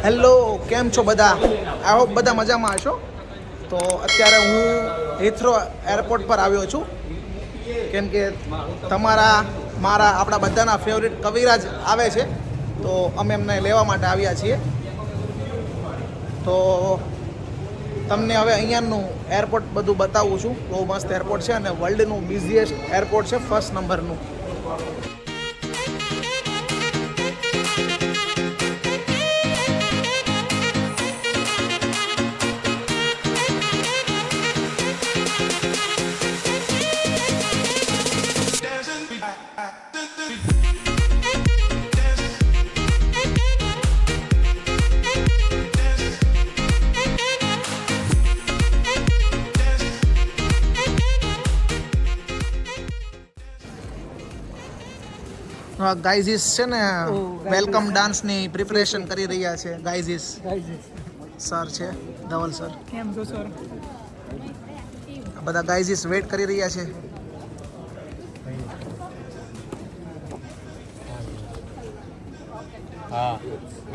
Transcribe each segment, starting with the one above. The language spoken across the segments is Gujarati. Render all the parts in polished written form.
હેલો, કેમ છો બધા? આઈ હોપ બધા મજામાં હશો. તો અત્યારે હું હિથ્રો એરપોર્ટ પર આવ્યો છું કેમ કે આપણા બધાના ફેવરિટ કવિરાજ આવે છે, તો અમે એમને લેવા માટે આવ્યા છીએ. તો તમને હવે અહીંયાનું એરપોર્ટ બધું બતાવું છું. બહુ મસ્ત એરપોર્ટ છે અને વર્લ્ડનું બિઝીએસ્ટ એરપોર્ટ છે, ફર્સ્ટ નંબરનું. ગાઈઝીસ છે ને વેલકમ ડાન્સની પ્રિપરેશન કરી રહ્યા છે. ગાઈઝીસ સર છે, ધવલ સર. કેમ છો સર? બધા ગાઈઝીસ વેઇટ કરી રહ્યા છે. હા,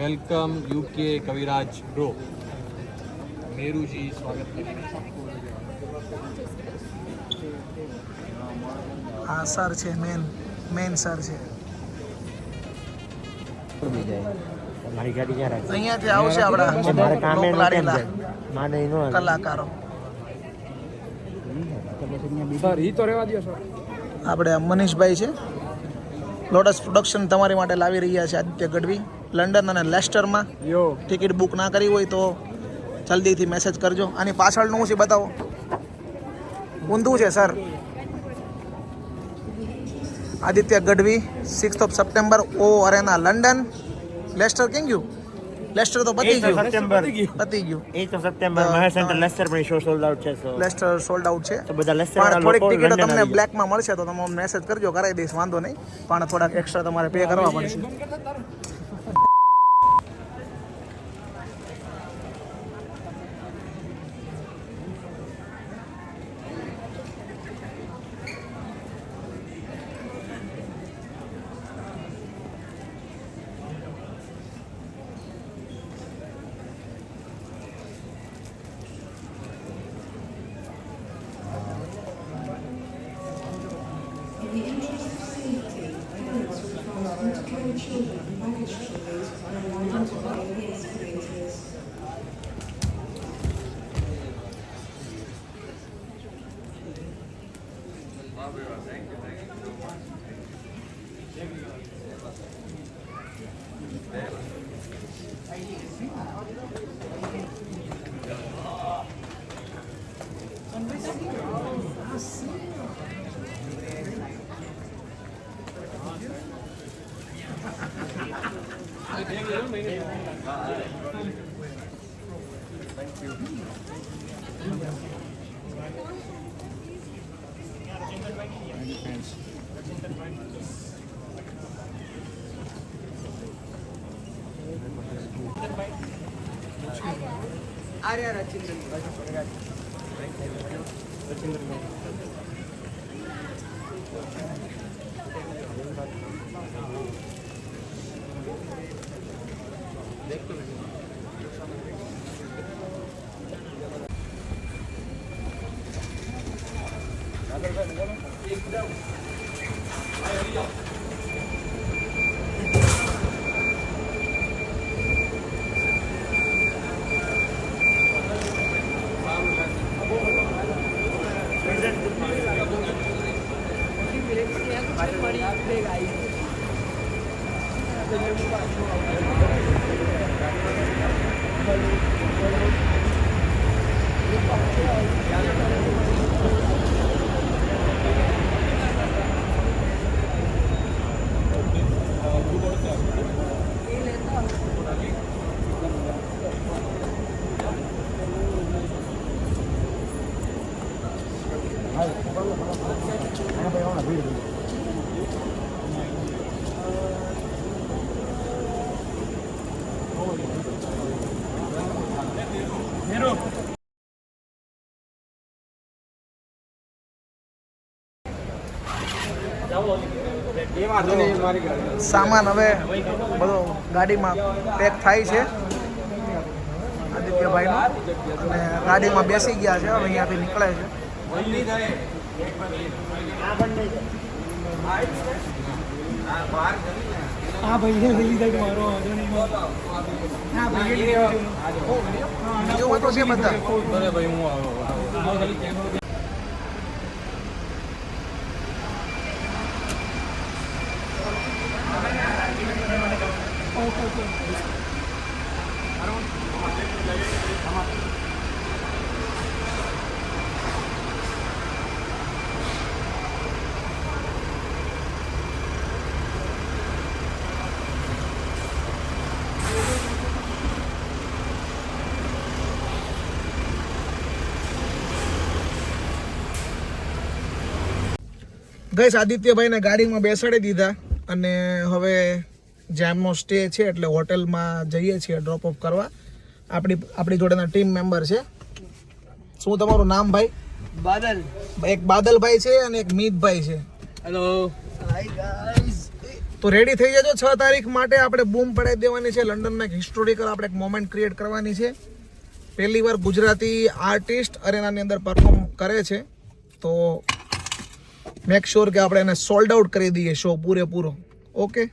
વેલકમ યુકે કવિરાજ બ્રો. મેરુજી સ્વાગત કરી રહ્યા છે. હા સર છે, મેન સર છે. અહીંયાથી આવશે આપણા કલાકારો. સર ઈ તો રહેવા દો સર. આપણે મનીષભાઈ છે, લોટસ પ્રોડક્શન તમારી માટે લાવી રહ્યા છે. આદિત્ય ગઢવી લંડન અને લેસ્ટરમાં. ટિકિટ બુક ના કરી હોય તો જલ્દીથી મેસેજ કરજો. આની પાછળનું છે બતાવો. ઊંધું છે sir. Aditya Gadhvi 6th of September O arena London. Leicester કેમ ગયું? લેસ્ટર તો પતી ગયું. 8th of September Mahesh centre Leicester પણ શો સોલ્ડ આઉટ છે. લેસ્ટર સોલ્ડ આઉટ છે. તો બધા લેસ્ટર પણ થોડીક ટિકિટો તમને બ્લેકમાં મળશે તો તમે મેસેજ કરજો, કરાવી દઈશ, વાંધો નહીં. પણ થોડાક એક્સ્ટ્રા તમારે પે કરવા પડશે. સામાન હવે બધો ગાડીમાં પેક થાય છે આદિત્યભાઈનો, અને ગાડીમાં બેસી ગયા છે, હવે અહીંયાથી નીકળે છે. હા ભાઈ એ લીધા કે મારો વાંધો નહીં. હા ભાઈ બીજું તો છે બધા. ગઈસ આદિત્યભાઈને ગાડીમાં બેસાડી દીધા અને હવે જેમનો સ્ટે છે એટલે હોટલમાં જઈએ છીએ ડ્રોપ ઓફ કરવા. આપણી જોડેના ટીમ મેમ્બર છે. શું તમારું નામ ભાઈ? બાદલ. એક બાદલભાઈ છે અને એક મીતભાઈ છે. હેલો. તો રેડી થઈ જજો. 6 તારીખ માટે આપણે બૂમ પડાવી દેવાની છે. લંડનમાં એક હિસ્ટોરિકલ આપણે એક મોમેન્ટ ક્રિએટ કરવાની છે. પહેલી વાર ગુજરાતી આર્ટિસ્ટ અરેનાની અંદર પરફોર્મ કરે છે, તો મેક શ્યોર કે આપણે એને સોલ્ડ આઉટ કરી દઈએ શો પૂરેપૂરો. ઓકે.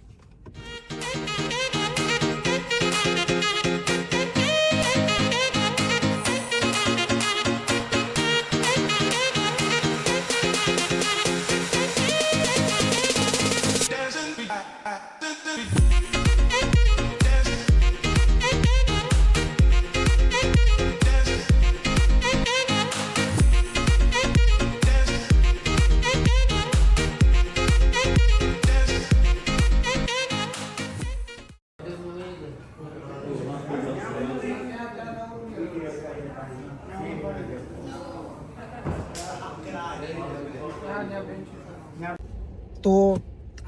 તો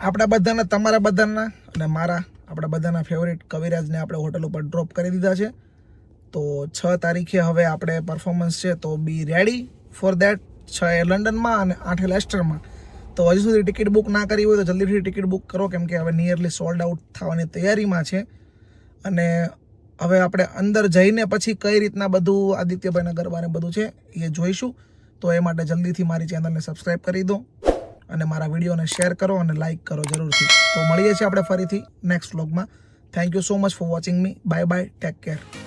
આપણા બધાના, તમારા બધાના અને મારા, આપણા બધાના ફેવરેટ કવિરાજને આપણે હોટલ ઉપર ડ્રોપ કરી દીધા છે. તો 6 તારીખે હવે આપણે પરફોર્મન્સ છે, તો બી રેડી ફોર દેટ. 6 લંડનમાં અને 8 લેસ્ટરમાં. તો હજુ સુધી ટિકિટ બુક ના કરી હોય તો જલ્દીથી ટિકિટ બુક કરો, કેમ કે હવે નિયરલી સોલ્ડ આઉટ થવાની તૈયારીમાં છે. અને હવે આપણે અંદર જઈને પછી કઈ રીતના બધું આદિત્યભાઈના ગરબાને બધું છે એ જોઈશું. તો એ માટે જલ્દીથી મારી ચેનલને સબસ્ક્રાઈબ કરી દો અને મારા વિડીયોને શેર કરો અને લાઇક કરો જરૂરથી. તો મળીએ છીએ આપણે ફરીથી નેક્સ્ટ વ્લોગમાં. Thank you so much for watching me. Bye bye. Take care.